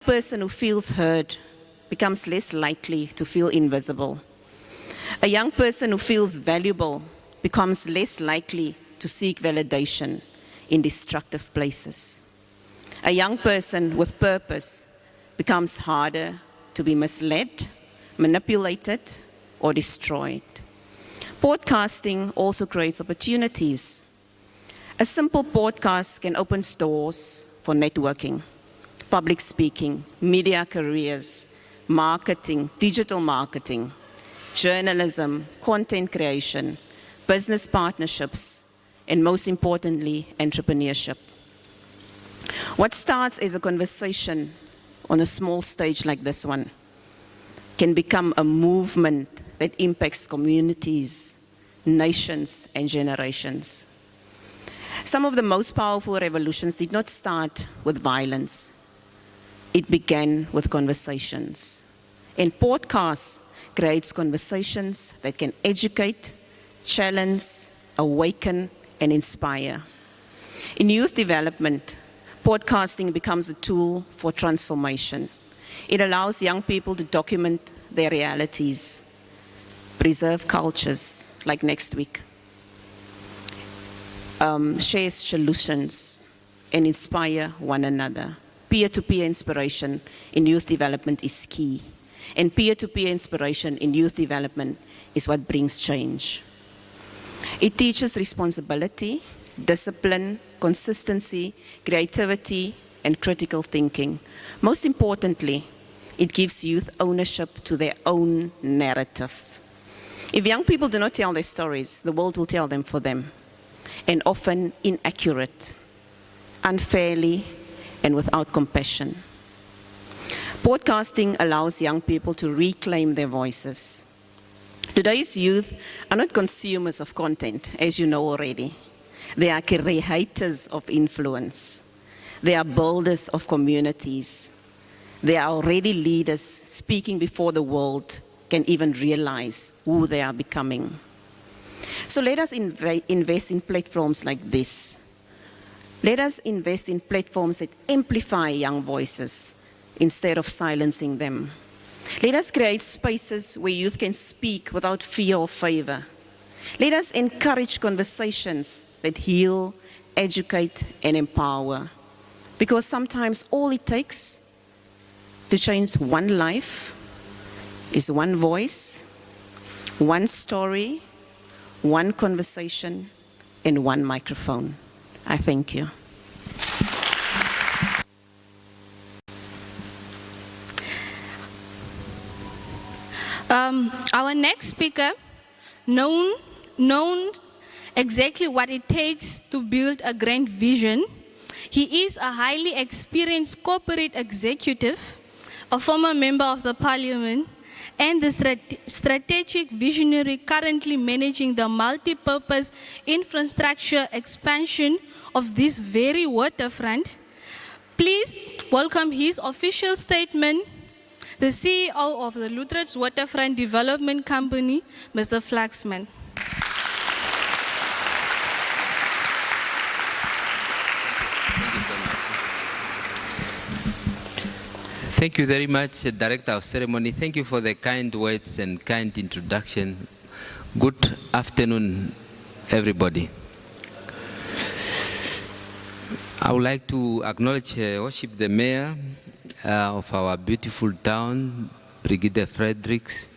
person who feels heard becomes less likely to feel invisible. A young person who feels valuable becomes less likely to seek validation in destructive places. A young person with purpose becomes harder to be misled, manipulated, or destroyed. Podcasting also creates opportunities. A simple podcast can open doors for networking, public speaking, media careers, marketing, digital marketing, journalism, content creation, business partnerships, and most importantly, entrepreneurship. What starts as a conversation on a small stage like this one can become a movement that impacts communities, nations, and generations. Some of the most powerful revolutions did not start with violence. It began with conversations. And podcasts creates conversations that can educate, challenge, awaken, and inspire. In youth development, podcasting becomes a tool for transformation. It allows young people to document their realities, preserve cultures, like next week, share solutions, and inspire one another. Peer-to-peer inspiration in youth development is key. And peer-to-peer inspiration in youth development is what brings change. It teaches responsibility, discipline, consistency, creativity, and critical thinking. Most importantly, it gives youth ownership to their own narrative. If young people do not tell their stories, the world will tell them for them, and often inaccurate, unfairly, and without compassion. Podcasting allows young people to reclaim their voices. Today's youth are not consumers of content, as you know already. They are creators of influence. They are builders of communities. They are already leaders speaking before the world can even realize who they are becoming. So let us invest in platforms like this. Let us invest in platforms that amplify young voices instead of silencing them. Let us create spaces where youth can speak without fear or favor. Let us encourage conversations that heal, educate, and empower. Because sometimes all it takes to change one life is one voice, one story, one conversation, and one microphone. I thank you. Our next speaker, known exactly what it takes to build a grand vision. He is a highly experienced corporate executive, a former member of the parliament, and the strategic visionary currently managing the multi-purpose infrastructure expansion of this very waterfront. Please welcome his official statement, the CEO of the Lüderitz Waterfront Development Company, Mr. Fluksman. Thank you very much, Director of Ceremony. Thank you for the kind words and kind introduction. Good afternoon, everybody. I would like to acknowledge worship the Mayor of our beautiful town, Brigitte Fredericks,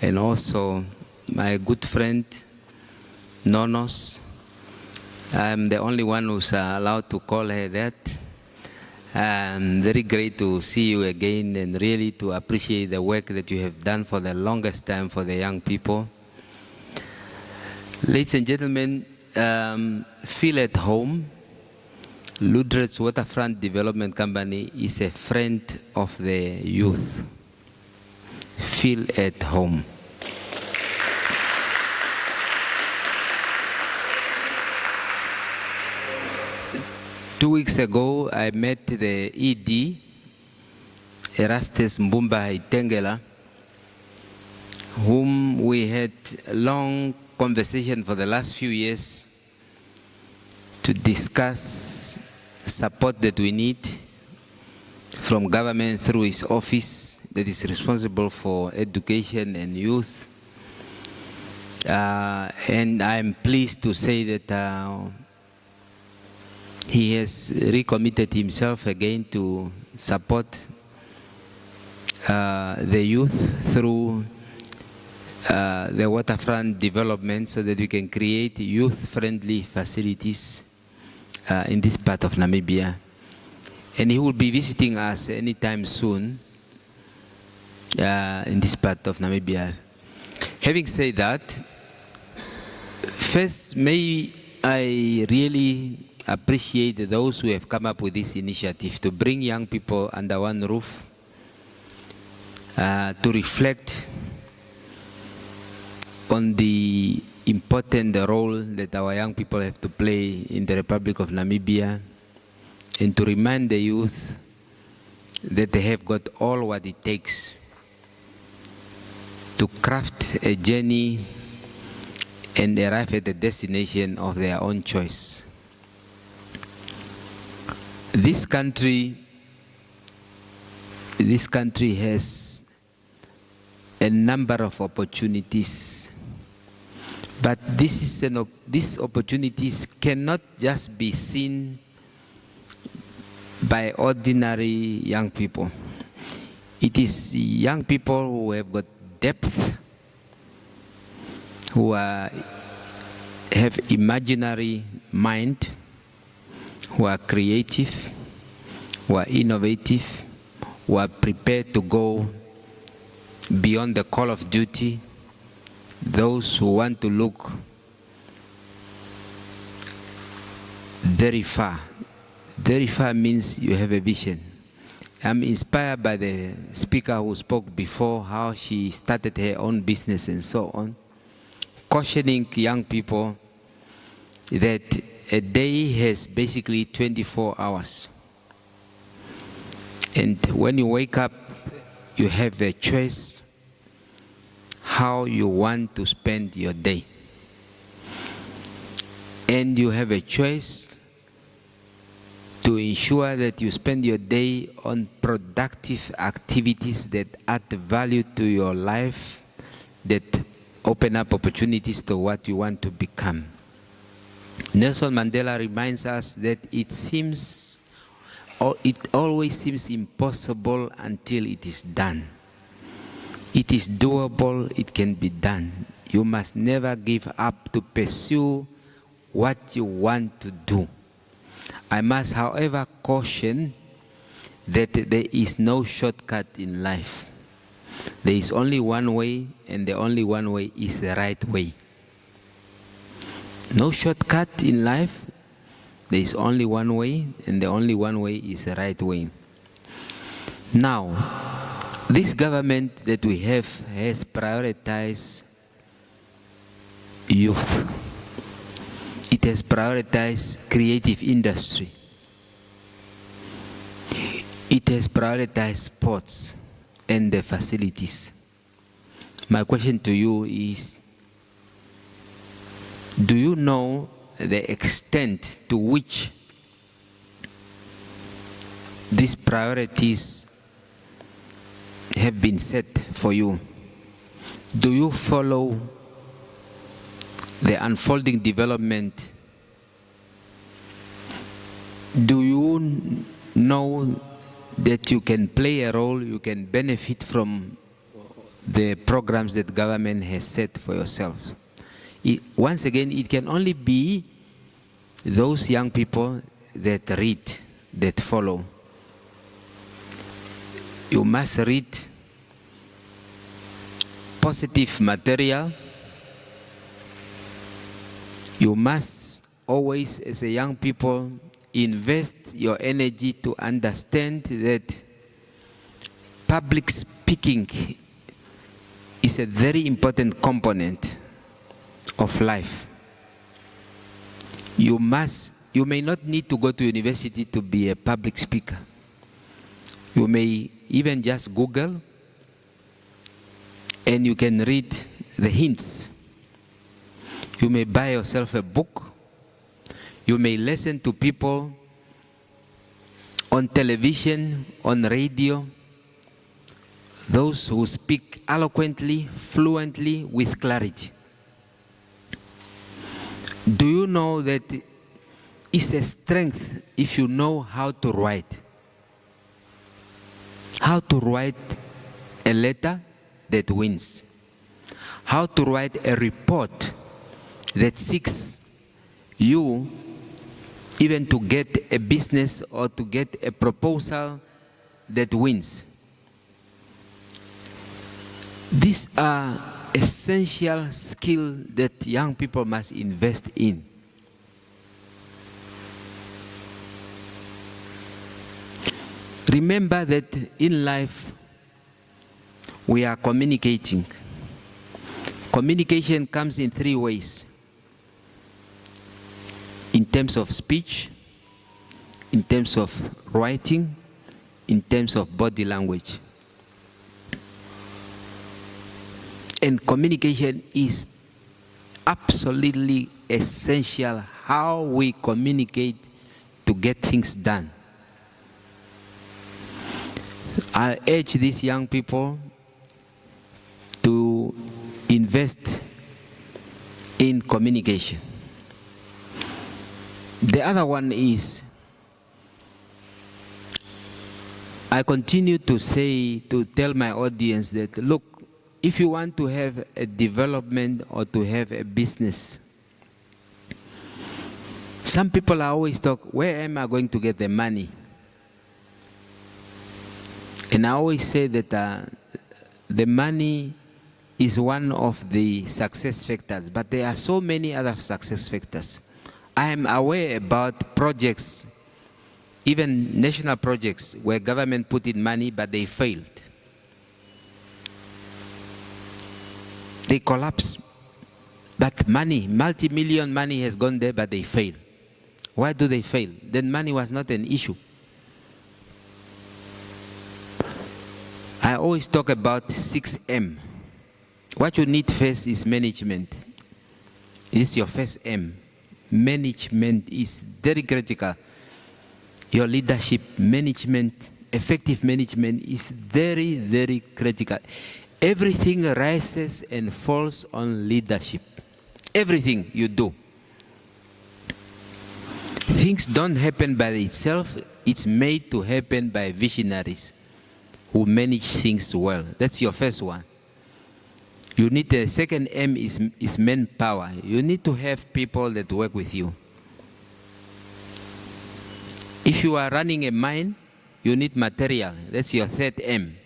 and also my good friend, Nonos. I'm the only one who's allowed to call her that. Very great to see you again and really to appreciate the work that you have done for the longest time for the young people. Ladies and gentlemen, feel at home. Lüderitz Waterfront Development Company is a friend of the youth. Feel at home. Two weeks ago, I met the ED, Erastus Mbumba Itengela, whom we had a long conversation for the last few years to discuss support that we need from government through his office that is responsible for education and youth. And I'm pleased to say that he has recommitted himself again to support the youth through the waterfront development so that we can create youth-friendly facilities in this part of Namibia. And he will be visiting us anytime soon in this part of Namibia. Having said that, first, may I really appreciate those who have come up with this initiative to bring young people under one roof, to reflect on the important role that our young people have to play in the Republic of Namibia, and to remind the youth that they have got all what it takes to craft a journey and arrive at the destination of their own choice. This country has a number of opportunities, but these opportunities cannot just be seen by ordinary young people. It is young people who have got depth, who have imaginary mind, who are creative, who are innovative, who are prepared to go beyond the call of duty, those who want to look very far. Very far means you have a vision. I'm inspired by the speaker who spoke before, how she started her own business and so on, cautioning young people that a day has basically 24 hours. And when you wake up, you have a choice how you want to spend your day. And you have a choice to ensure that you spend your day on productive activities that add value to your life, that open up opportunities to what you want to become. Nelson Mandela reminds us that it always seems impossible until it is done. It is doable, it can be done. You must never give up to pursue what you want to do. I must, however, caution that there is no shortcut in life. There is only one way, and the only one way is the right way. No shortcut in life. There is only one way, and the only one way is the right way. Now, this government that we have has prioritized youth. It has prioritized creative industry. It has prioritized sports and the facilities. My question to you is, do you know the extent to which these priorities have been set for you? Do you follow the unfolding development? Do you know that you can play a role, you can benefit from the programs that government has set for yourself? Once again, it can only be those young people that read, that follow. You must read positive material. You must always, as a young people, invest your energy to understand that public speaking is a very important component of life. You may not need to go to university to be a public speaker. You may even just Google, and you can read the hints. You may buy yourself a book. You may listen to people on television, on radio, those who speak eloquently, fluently, with clarity. Do you know that it's a strength if you know how to write? How to write a letter that wins. How to write a report that seeks you even to get a business or to get a proposal that wins. These are essential skills that young people must invest in. Remember that in life, we are communicating. Communication comes in 3 ways. In terms of speech, in terms of writing, in terms of body language. And communication is absolutely essential, how we communicate to get things done. I urge these young people to invest in communication. The other one is, I continue to tell my audience that, look, if you want to have a development or to have a business, some people are always talk, where am I going to get the money? And I always say that the money is one of the success factors, but there are so many other success factors. I am aware about projects, even national projects, where government put in money, but they failed. They collapsed. But money, multi-million money has gone there, but they fail. Why do they fail? Then money was not an issue. I always talk about 6M. What you need first is management. It's your first M. Management is very critical. Your leadership, management, effective management is very, very critical. Everything rises and falls on leadership. Everything you do. Things don't happen by itself. It's made to happen by visionaries who manage things well. That's your first one. You need the second M is manpower. You need to have people that work with you. If you are running a mine, you need material. That's your third M.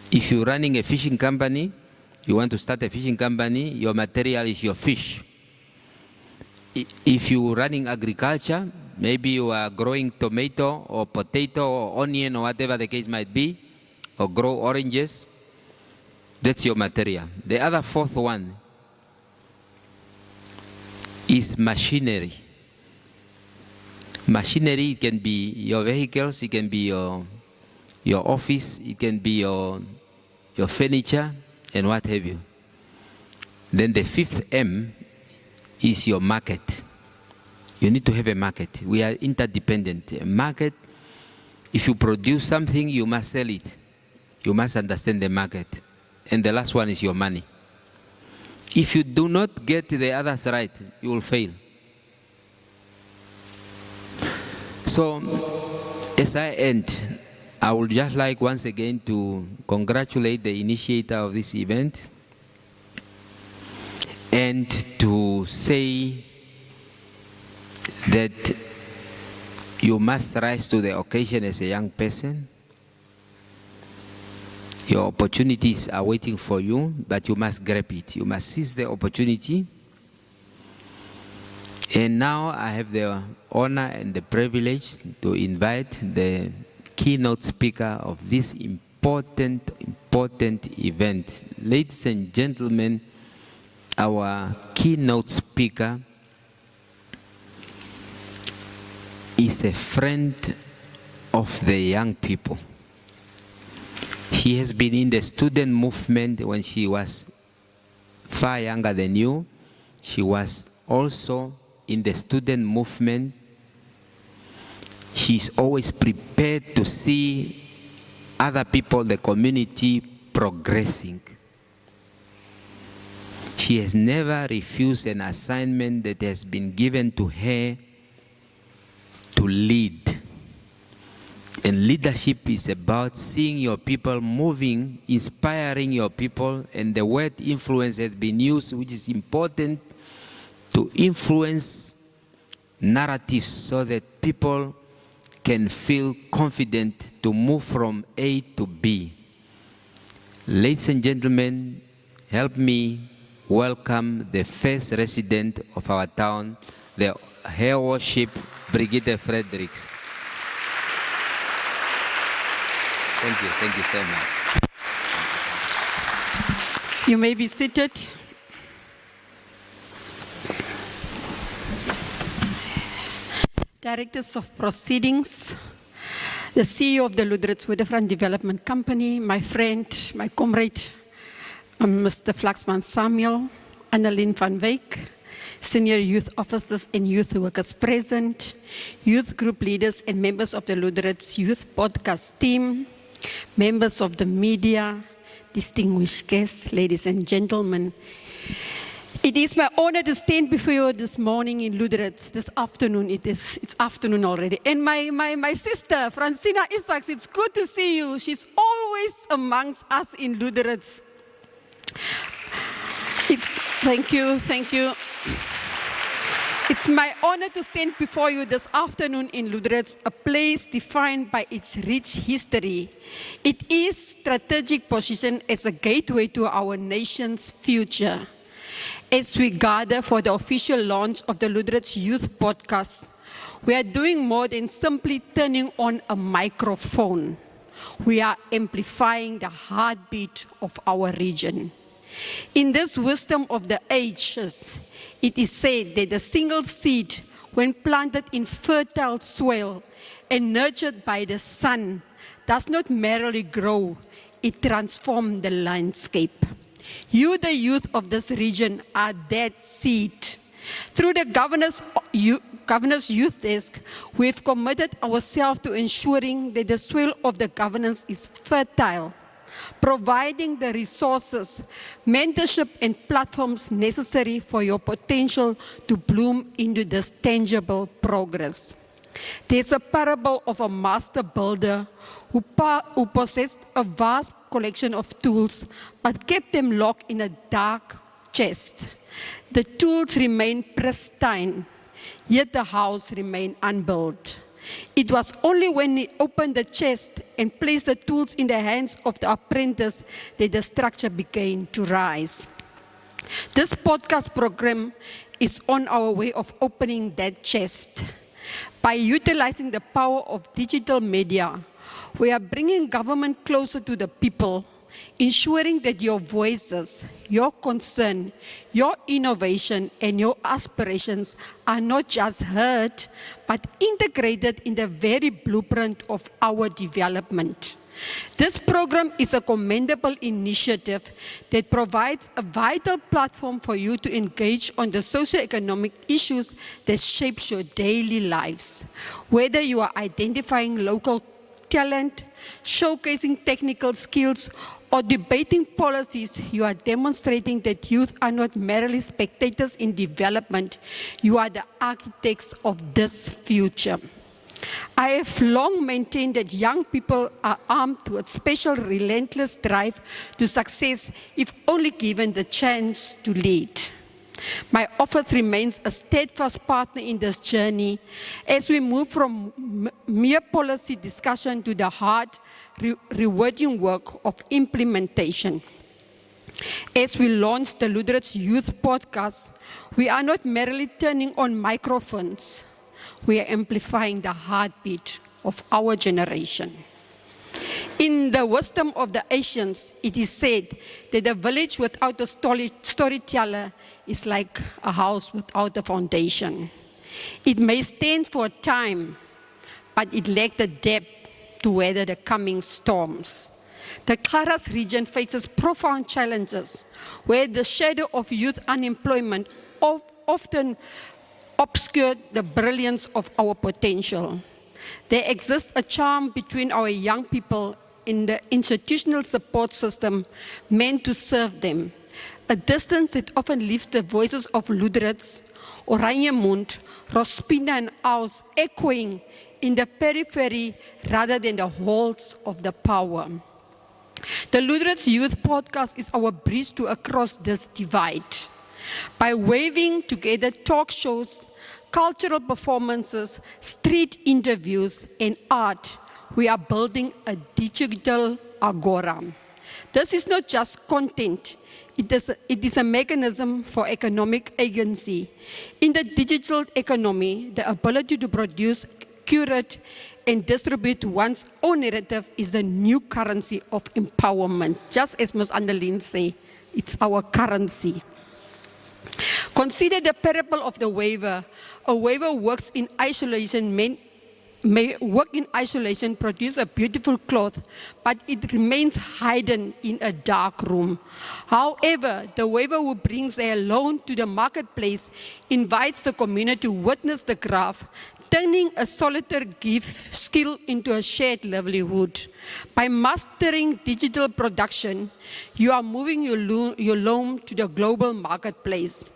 If you're running a fishing company, you want to start a fishing company, your material is your fish. If you're running agriculture, maybe you are growing tomato or potato or onion or whatever the case might be, or grow oranges, that's your material. The other fourth one is machinery. Machinery, it can be your vehicles, it can be your office, it can be your furniture, and what have you. Then the fifth M is your market. You need to have a market. We are interdependent. A market, if you produce something, you must sell it. You must understand the market. And the last one is your money. If you do not get the others right, you will fail. So, as I end, I would just like once again to congratulate the initiator of this event and to say that you must rise to the occasion as a young person. Your opportunities are waiting for you, but you must grab it. You must seize the opportunity. And now I have the honor and the privilege to invite the keynote speaker of this important event. Ladies and gentlemen, our keynote speaker is a friend of the young people. She has been in the student movement when she was far younger than you. She was also in the student movement. she's always prepared to see other people, the community, progressing. She has never refused an assignment that has been given to her to lead. And leadership is about seeing your people moving, inspiring your people, and the word influence has been used, which is important, to influence narratives so that people can feel confident to move from A to B. Ladies and gentlemen, help me welcome the first resident of our town, the Her Worship, Brigitte Fredericks. Thank you so much. You may be seated. Directors of Proceedings, the CEO of the Lüderitz Waterfront Development Company, my friend, my comrade, Mr. Fluksman Sameuhl, Annelien Van Wyk, senior youth officers and youth workers present, youth group leaders and members of the Lüderitz Youth Podcast team, members of the media, distinguished guests, ladies and gentlemen. It is my honor to stand before you this morning in Lüderitz, this afternoon. It's afternoon already. And my sister, Francina Isaacs, it's good to see you. She's always amongst us in Lüderitz. Thank you. It's my honor to stand before you this afternoon in Lüderitz, a place defined by its rich history. It is strategic position as a gateway to our nation's future. As we gather for the official launch of the Lüderitz Youth Podcast, we are doing more than simply turning on a microphone. We are amplifying the heartbeat of our region. In this wisdom of the ages, it is said that a single seed, when planted in fertile soil and nurtured by the sun, does not merely grow, it transforms the landscape. You, the youth of this region, are that seed. Through the Governor's Youth Desk, we've committed ourselves to ensuring that the soil of the governance is fertile, providing the resources, mentorship, and platforms necessary for your potential to bloom into this tangible progress. There's a parable of a master builder who possessed a vast collection of tools, but kept them locked in a dark chest. The tools remained pristine, yet the house remained unbuilt. It was only when he opened the chest and placed the tools in the hands of the apprentice that the structure began to rise. This podcast program is on our way of opening that chest. By utilizing the power of digital media, we are bringing government closer to the people, ensuring that your voices, your concern, your innovation, and your aspirations are not just heard, but integrated in the very blueprint of our development. This program is a commendable initiative that provides a vital platform for you to engage on the socio-economic issues that shape your daily lives. Whether you are identifying local talent, showcasing technical skills, or debating policies, you are demonstrating that youth are not merely spectators in development. You are the architects of this future. I have long maintained that young people are armed with a special relentless drive to success if only given the chance to lead. My office remains a steadfast partner in this journey as we move from mere policy discussion to the hard, rewarding work of implementation. As we launch the Lüderitz Youth Podcast, we are not merely turning on microphones. We are amplifying the heartbeat of our generation. In the wisdom of the ancients, it is said that a village without a storyteller is like a house without a foundation. It may stand for a time, but it lacks the depth to weather the coming storms. The Kharas Region faces profound challenges where the shadow of youth unemployment often obscured the brilliance of our potential. There exists a charm between our young people in the institutional support system meant to serve them, a distance that often leaves the voices of Lüderitz, Oranjemund, Rospina and Aus echoing in the periphery rather than the halls of the power. The Lüderitz Youth Podcast is our bridge to across this divide. By weaving together talk shows, cultural performances, street interviews, and art, we are building a digital agora. This is not just content, it is a mechanism for economic agency. In the digital economy, the ability to produce, curate, and distribute one's own narrative is the new currency of empowerment. Just as Ms. Annelien said, it's our currency. Consider the parable of the weaver. A weaver works in isolation, may work in isolation, produce a beautiful cloth, but it remains hidden in a dark room. However, the weaver who brings their loan to the marketplace invites the community to witness the craft, turning a solitary gift skill into a shared livelihood. By mastering digital production, you are moving your loan to the global marketplace.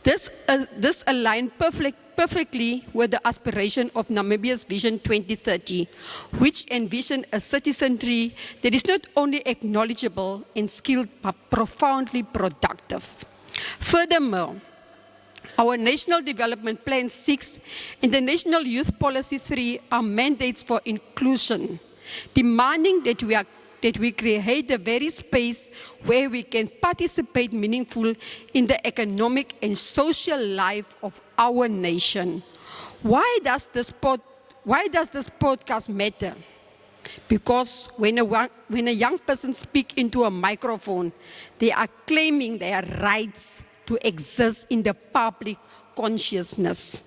This aligns perfectly with the aspiration of Namibia's Vision 2030, which envisioned a citizenry that is not only acknowledgeable and skilled, but profoundly productive. Furthermore, our National Development Plan 6 and the National Youth Policy 3 are mandates for inclusion, demanding that we create the very space where we can participate meaningfully in the economic and social life of our nation. Why does this podcast matter? Because when a young person speaks into a microphone, they are claiming their rights to exist in the public consciousness.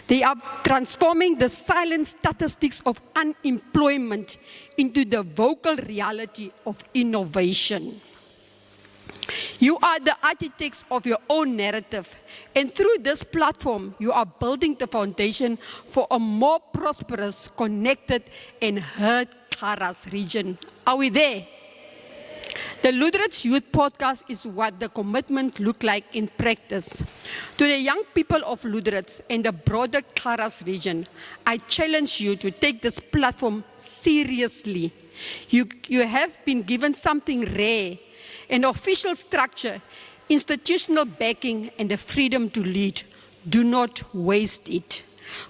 They are transforming the silent statistics of unemployment into the vocal reality of innovation. You are the architects of your own narrative, and through this platform, you are building the foundation for a more prosperous, connected, and heard Kharas region. Are we there? The Lüderitz Youth Podcast is what the commitment looks like in practice. To the young people of Lüderitz and the broader Kharas region, I challenge you to take this platform seriously. You have been given something rare, an official structure, institutional backing, and the freedom to lead. Do not waste it.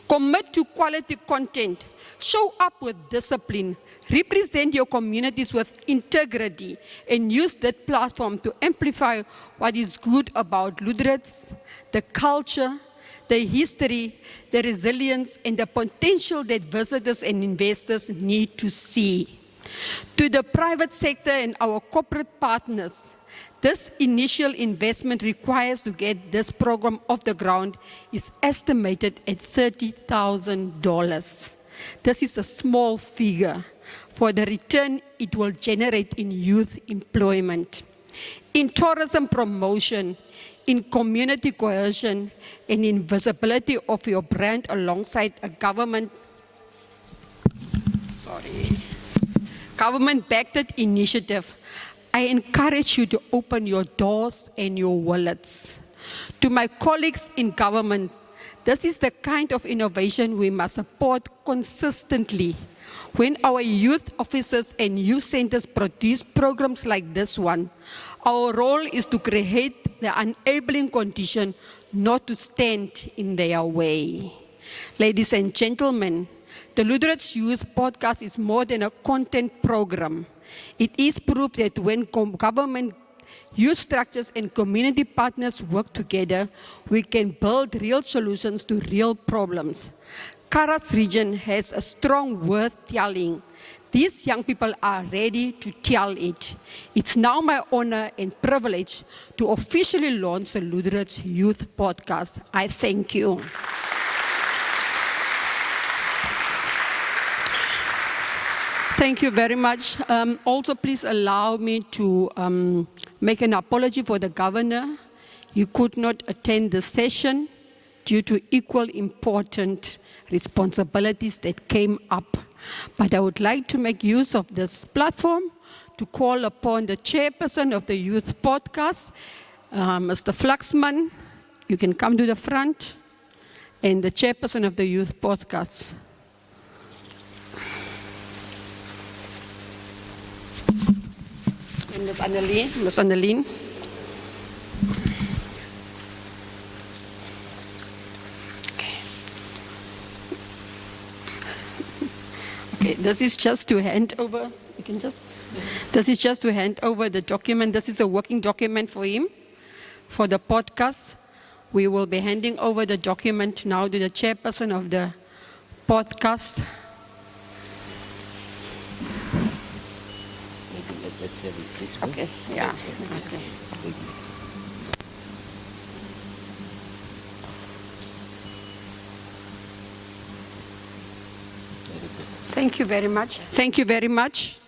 Commit to quality content. Show up with discipline. Represent your communities with integrity and use that platform to amplify what is good about Lüderitz, the culture, the history, the resilience, and the potential that visitors and investors need to see. To the private sector and our corporate partners, this initial investment required to get this program off the ground is estimated at $30,000. This is a small figure for the return it will generate in youth employment, in tourism promotion, in community cohesion, and in visibility of your brand alongside a government-backed initiative. I encourage you to open your doors and your wallets. To my colleagues in government, this is the kind of innovation we must support consistently. When our youth officers and youth centers produce programs like this one, our role is to create the enabling condition, not to stand in their way. Ladies and gentlemen, the Lüderitz Youth Podcast is more than a content program. It is proof that when government, youth structures, and community partners work together, we can build real solutions to real problems. Kharas region has a strong worth telling. These young people are ready to tell it. It's now my honor and privilege to officially launch the Lüderitz Youth Podcast. I thank you. Thank you very much. Also, please allow me to make an apology for the governor. He could not attend the session. due to equal important responsibilities that came up. But I would like to make use of this platform to call upon the chairperson of the Youth Podcast, Mr. Fluksman. You can come to the front, and the chairperson of the Youth Podcast. And Ms. Annelien. Okay, this is just to hand over. This is just to hand over the document. This is a working document for him, for the podcast. We will be handing over the document now to the chairperson of the podcast. Let's have it this way. Okay, yeah. Okay. Thank you very much. Thank you very much.